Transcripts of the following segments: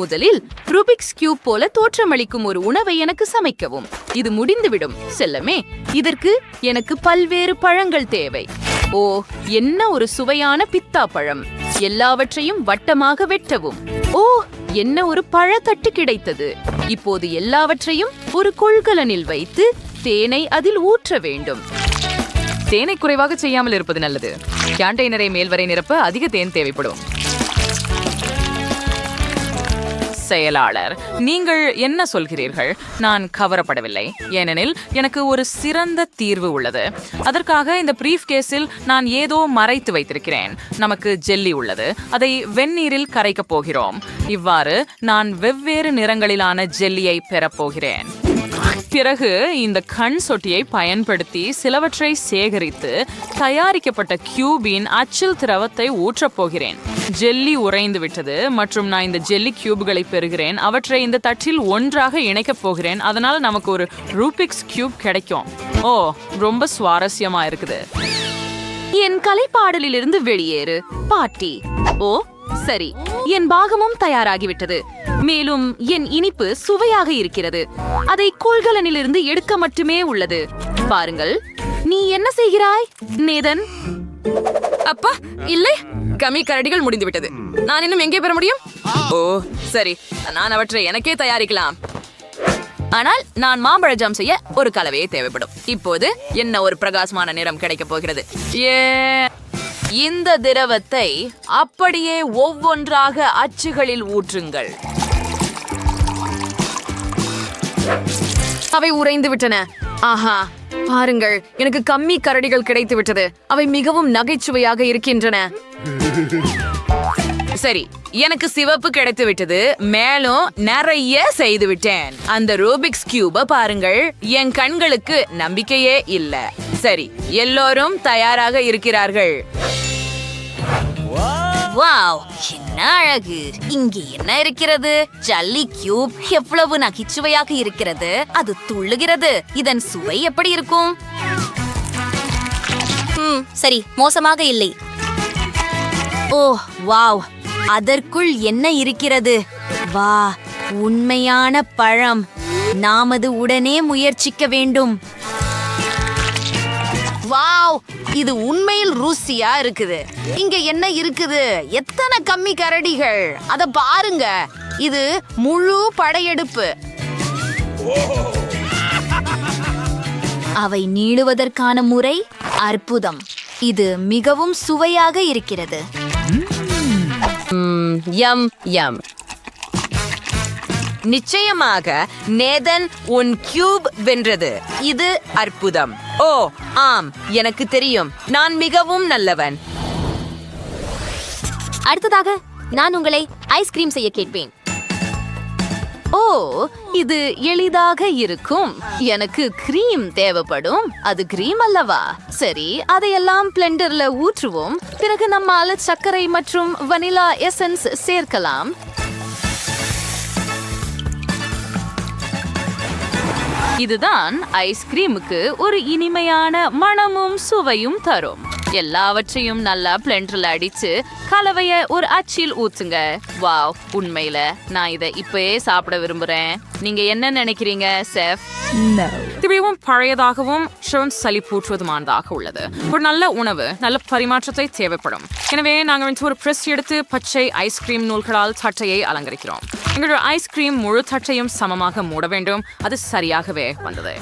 முதலில் Rubik's cube போல தோற்றமளிக்கும் ஒரு உணவை எனக்கு சமைக்கவும். இது முடிந்துவிடும் செல்லமே. இதற்கு எனக்கு பல்வேறு பழங்கள் தேவை. ஓ, என்ன ஒரு சுவையான பித்தா பழம்! எல்லாவற்றையும் வட்டமாக வெட்டவும். ஓ, என்ன ஒரு பழத்தட்டு கிடைத்தது! இப்போது எல்லாவற்றையும் ஒரு கொள்கலனில் வைத்து தேனை அதில் ஊற்ற வேண்டும். தேனை குறைவாக செய்யாமல் இருப்பது நல்லது. கண்டெய்னரை மேல்வரை நிரப்ப அதிக தேன் தேவைப்படும். செயலாளர், நீங்கள் என்ன சொல்கிறீர்கள்? நான் கவரப்படவில்லை, ஏனெனில் எனக்கு ஒரு சிறந்த தீர்வு உள்ளது. அதற்காக இந்த பிரீஃப் கேஸில் நான் ஏதோ மறைத்து வைத்திருக்கிறேன். நமக்கு ஜெல்லி உள்ளது. அதை வெந்நீரில் கரைக்கப் போகிறோம். இவ்வாறு நான் வெவ்வேறு நிறங்களிலான ஜெல்லியை பெறப்போகிறேன். பிறகு இந்த கண் சொட்டியை பயன்படுத்தி சிலவற்றை சேகரித்து தயாரிக்கப்பட்ட கியூபின் அச்சில் திரவத்தை ஊற்றப் போகிறேன். ஜெல்லி உறைந்து விட்டது மற்றும் நான் இந்த ஜெல்லி கியூப்களை பெறுகிறேன். அவற்றை இந்த தட்டில் ஒன்றாக இணைக்கப் போகிறேன். அதனால நமக்கு ஒரு ரூபிக்ஸ் கியூப் கிடைக்கும். ஓ, ரொம்ப சுவாரஸ்யமா இருக்குது. என் கலைப்பாடலிலிருந்து வெளியேறு பாட்டி. ஓ சரி, என் பாகமும் தயாராகிவிட்டது. மேலும் என் இனிப்பு சுவையாக இருக்கிறது. அதை கொள்கலனிலிருந்து எடுக்க மட்டுமே உள்ளது. பாருங்கள், நீ என்ன செய்கிறாய் நேதன்? அப்பா, இல்லை, கம்மி கரடிகள் முடிந்துவிட்டது. நான் இன்னும் எங்கே பெற முடியும்? ஓ சரி, நான் அவற்றை எனக்கே தயாரிக்கலாம். ஆனால் நான் மாம்பழ ஜாம் செய்ய ஒரு கலவையை தேவைப்படும். இப்போது என்ன ஒரு பிரகாசமான நிறம் கிடைக்கப் போகிறது. இந்த திரவத்தை அப்படியே ஒவ்வொன்றாக அச்சுகளில் ஊற்றுங்கள். அவை உறைந்து விட்டன. ஆஹா, பாருங்கள், எனக்கு கம்மி கரடிகள் கிடைத்து விட்டது. அவை மிகவும் நகைச்சுவையாக இருக்கின்றன. சரி, எனக்கு சிவப்பு கிடைத்து விட்டது. மேலும் நிறைய செய்து விட்டேன். அந்த ரூபிக்ஸ் கியூபை பாருங்கள். என் கண்களுக்கு நம்பிக்கையே இல்ல. சரி, எல்லோரும் தயாராக இருக்கிறார்கள். வாவ், என்ன அழகு! இங்கே என்ன இருக்கிறது? ஜல்லி கியூப் எவ்வளவு நகைச்சுவையாக இருக்கிறது. அது துள்ளுகிறது. இதன் சுவை எப்படி இருக்கும்? சரி, மோசமாக இல்லை. ஓ வாவ், அதற்குள் என்ன இருக்கிறது? வா, உண்மையான பழம். நாம் அது உடனே முயற்சிக்க வேண்டும். வாவ், இது உண்மையில் ருசியா இருக்குது. இங்க என்ன இருக்குது? எத்தனை கம்மி கரடிகள்! அத பாருங்க, இது முழு படையெடுப்பு. அவை நீளுவதற்கான முறை அற்புதம். இது மிகவும் சுவையாக இருக்கிறது. யம் யம். நிச்சயமாக நேதன் உன் கியூப் வென்றது. இது அற்புதம். ஓ ஆம், எனக்கு தெரியும், நான் மிகவும் நல்லவன். அடுத்ததாக நான் உங்களை ஐஸ்கிரீம் செய்ய கேட்பேன். ஓ, இது எளிதாக இருக்கும். எனக்கு கிரீம் தேவைப்படும். அது கிரீம் அல்லவா? சரி, அதையெல்லாம் பிளெண்டர்ல ஊற்றுவோம். பிறகு நம்மால சர்க்கரை மற்றும் வனிலா எசன்ஸ் சேர்க்கலாம். இதுதான் ஐஸ்கிரீமுக்கு ஒரு இனிமையான மணமும் சுவையும் தரும். எல்லாவற்றையும் நல்லா பிளெண்டர்ல அடிச்சு கலவைய ஒரு அச்சில் ஊத்துங்க. வாவ், உண்மையில நான் இதை இப்பயே சாப்பிட விரும்புறேன். நீங்க என்ன நினைக்கிறீங்க செஃப்? திரும்பியும் பழையதாகவும் சளிப்பூற்றுவதுமானதாக உள்ளது. ஒரு நல்ல உணவு நல்ல பரிமாற்றத்தை தேவைப்படும். எனவே நாங்கள் ஒரு பிரஸ் எடுத்து பச்சை ஐஸ்கிரீம் நூல்களால் தட்டையை அலங்கரிக்கிறோம். எங்களுடைய ஐஸ்கிரீம் முழு தட்டையும் சமமாக மூட வேண்டும். அது சரியாகவே வந்தது.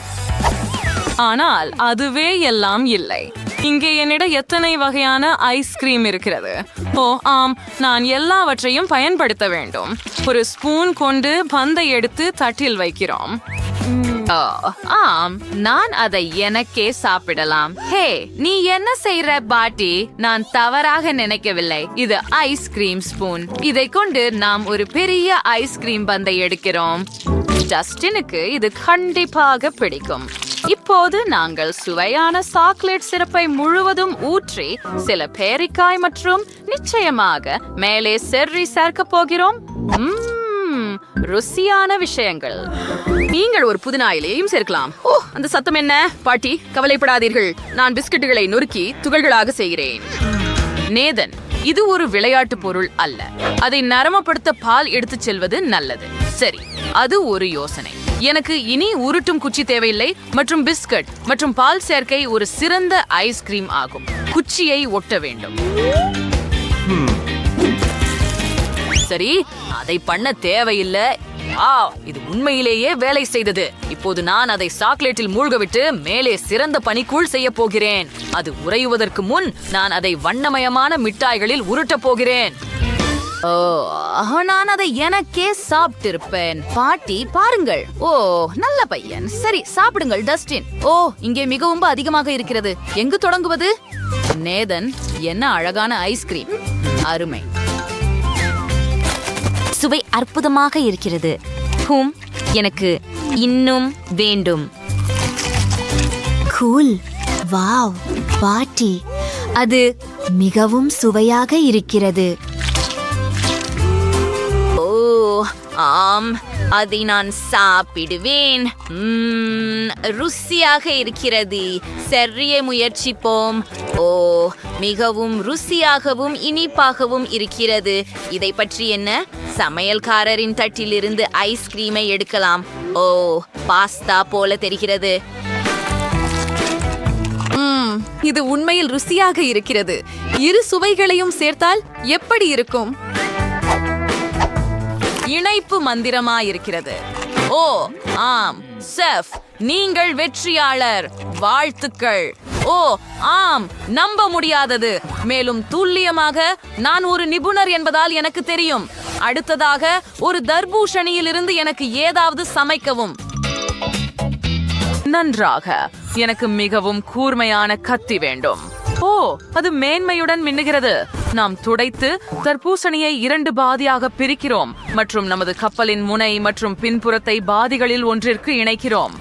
ஆனால் அதுவே எல்லாம் இல்லை. இங்கே என்னிடம் எத்தனை வகையான ஐஸ்கிரீம் இருக்கிறது. ஓ ஆம், நான் எல்லாவற்றையும் பயன்படுத்த வேண்டும். ஒரு ஸ்பூன் கொண்டு பந்தை எடுத்து தட்டில் வைக்கிறோம். ஆம், நான் அதை எனக்கே சாப்பிடலாம். ஹே, நீ என்ன செய்யற பாட்டி? நான் தவறாக நினைக்கவில்லை. இது ஐஸ்கிரீம் ஸ்பூன். இதை கொண்டு நாம் ஒரு பெரிய ஐஸ்கிரீம் பந்தை எடுக்கிறோம். ஜஸ்டினுக்கு இது கண்டிப்பாக பிடிக்கும். இப்போது நாங்கள் சுவையான சாக்லேட் சிரப்பை முழுவதும் ஊற்றி சில பேரிக்காய் மற்றும் நிச்சயமாக மேலே செர்ரி சேர்க்க போகிறோம். ருசியான விஷயங்கள். நீங்கள் ஒரு புதினா இலையையும் சேர்க்கலாம். ஓ, அந்த சத்தம் என்ன? பாட்டி, கவலைப்படாதீர்கள். நான் பிஸ்கட்டுகளை நொறுக்கி துகள்களாக செய்கிறேன். நேதன், இது ஒரு விளையாட்டு பொருள் அல்ல. அதை நரமப்படுத்த பால் எடுத்துச் செல்வது நல்லது. சரி, அது ஒரு யோசனை. எனக்கு இனி உருட்டும் குச்சி தேவையில்லை மற்றும் பிஸ்கட் மற்றும் பால் சேர்க்கை ஒரு சிறந்த ஐஸ்கிரீம் ஆகும். குச்சியை ஒட்ட வேண்டும். சரி, அதை பண்ண தேவையில்லை. இது உண்மையிலேயே வேலை செய்தது. இப்போது நான் அதை சாக்லேட்டில் மூழ்கவிட்டு மேலே சிறந்த பனிக்கூழ் செய்ய போகிறேன். அது உறையுவதற்கு முன் நான் அதை வண்ணமயமான மிட்டாய்களில் உருட்டப் போகிறேன். நான் அதை எனக்கே சாப்பிட்டிருப்பேன். பாட்டி பாருங்கள். ஓ, நல்ல பையன். சரி, சாப்பிடுங்கள் டஸ்டின். ஓ, இங்கே மிகவும் அதிகமாக இருக்கிறது. எங்கு தொடங்குவது? நேதன், என்ன அழகான ஐஸ்கிரீம். அருமை. சுவை அற்புதமாக இருக்கிறது. எனக்கு இன்னும் வேண்டும். கூல். வாவ் பாட்டி, அது மிகவும் சுவையாக இருக்கிறது. ஓ ஆம், அதை நான் சாப்பிடுவேன். ருசியாக இருக்கிறது. சரிய முயற்சிப்போம். ஓ, மிகவும் ருசியாகவும் இனிப்பாகவும் இருக்கிறது. இதை பற்றி என்ன? சமையல்காரரின் தட்டிலிருந்து ஐஸ்கிரீமை எடுக்கலாம். ஓ, பாஸ்தா போல தெரிகிறது. இது உண்மையில் ருசியாக இருக்கிறது. இரு சுவைகளையும் சேர்த்தால் எப்படி இருக்கும்? இணைப்பு மந்திரமாயிருக்கிறது. ஓ ஆம், செஃப், நீங்கள் வெற்றியாளர். வாழ்த்துக்கள். ஓ ஆம், நம்ப முடியாதது. மேலும் துல்லியமாக நான் ஒரு நிபுணர் என்பதால் எனக்கு தெரியும். அடுத்ததாக ஒரு தர்பூசணியிலிருந்து எனக்கு ஏதாவது சமைக்கவும். நன்றாக. எனக்கு மிகவும் கூர்மையான கத்தி வேண்டும். ஓ, அது மேன்மையுடன் மின்னுகிறது. நாம் துடைத்து தர்பூசணியை 2 பாதியாக பிரிக்கிறோம் மற்றும் நமது கப்பலின் முனை மற்றும் பின்புறத்தை பாதிகளில் ஒன்றிற்கு இணைக்கிறோம்.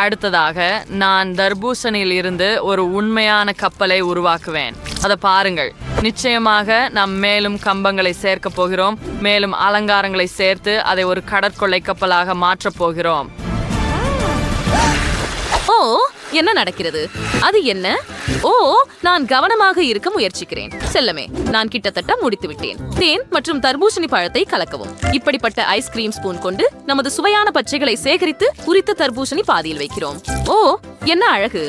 அடுத்ததாக நான் தர்பூசணியில் இருந்து ஒரு உண்மையான கப்பலை உருவாக்குவேன். அதை பாருங்கள். நிச்சயமாக நாம் மேலும் கம்பங்களை சேர்க்க போகிறோம். மேலும் அலங்காரங்களை சேர்த்து அதை ஒரு கடற்கொள்ளை கப்பலாக மாற்றப் போகிறோம். ஓ, என்ன நடக்கிறது? அது என்ன? ஓ, நான் கவனமாக இருக்க முயற்சிக்கிறேன். செல்லமே, நான் கிட்டத்தட்ட முடித்து விட்டேன். தேன் மற்றும் தர்பூசணி பழத்தை கலக்கவும். இப்படிப்பட்ட ஐஸ்கிரீம் ஸ்பூன் கொண்டு நமது சுவையான பச்சைகளை சேகரித்து உரித்த தர்பூசணி பாதியில் வைக்கிறோம். ஓ, என்ன அழகு!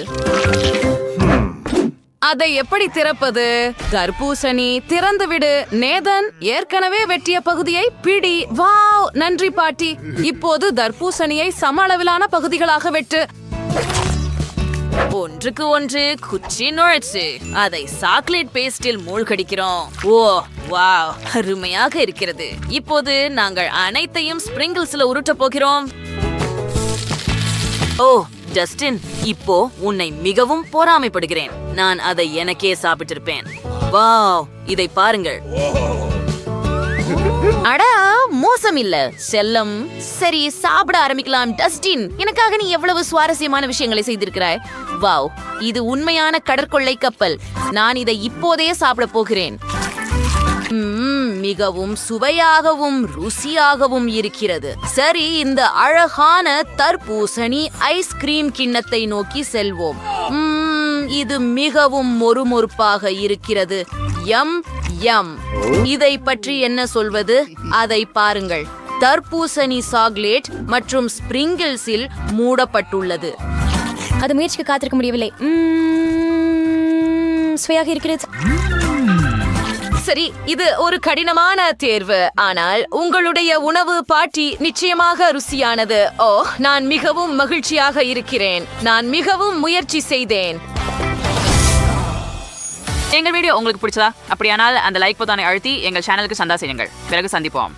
அதை எப்படி திறப்பது? தர்பூசணி திறந்து விடு. நேதன், ஏற்கனவே வெட்டிய பகுதியை பிடி. வாவ், நன்றி பாட்டி. இப்போது தர்பூசணியை சம அளவிலான பகுதிகளாக வெட்டு. ஒன்றுக்கு ஒன்று குச்சி நுழைச்சு அதை சாக்லேட் பேஸ்டில் மூழ்கடிக்கிறோம். ஓ வாவ், அருமையாக இருக்கிறது. இப்போது நாங்கள் அனைத்தையும் ஸ்பிரிங்கிள்ஸ்ல உருட்ட போகிறோம். ஓ ஜஸ்டின், இப்போ உன்னை மிகவும் பொறாமைப்படுகிறேன். நான் அதை எனக்கே சாப்பிட்டிருப்பேன். வாவ், இதை பாருங்கள். அட, மோசம் இல்ல செல்லம். சரி, சாப்பிட ஆரம்பிக்கலாம். டஸ்டின், எனக்காக நீ எவ்வளவு சுவாரஸ்யமான விஷயங்களை செய்திருக்கிறாய். வாவ், இது உண்மையான கடற்கொள்ளை கப்பல். நான் இதை இப்போதே சாப்பிட போகிறேன். மிகவும் சுவையாகவும் ருசியாகவும் இருக்கிறது. சரி, இந்த அழகான தர்பூசணி ஐஸ்கிரீம் கிண்ணத்தை நோக்கி செல்வோம். இது மிகவும் மொறுமொறுப்பாக இருக்கிறது. யம் யம். இதை பற்றி என்ன சொல்வது? அதை பாருங்கள். தர்பூசணி சாக்லேட் மற்றும் ஸ்பிரிங்கிள்ஸில் மூடப்பட்டுள்ளது. அது முயற்சிக்க காத்திருக்க முடியவில்லை. சுவையாக இருக்கிறது. சரி, இது ஒரு கடினமான தேர்வு. ஆனால் உங்களுடைய உணவு பாட்டி நிச்சயமாக ருசியானது. ஓ, நான் மிகவும் மகிழ்ச்சியாக இருக்கிறேன். நான் மிகவும் முயற்சி செய்தேன். எங்கள் வீடியோ உங்களுக்கு பிடிச்சதா? அப்படியானால் அந்த லைக் பொத்தானை அழுத்தி எங்கள் சேனலுக்கு சந்தா செய்யுங்கள். பிறகு சந்திப்போம்.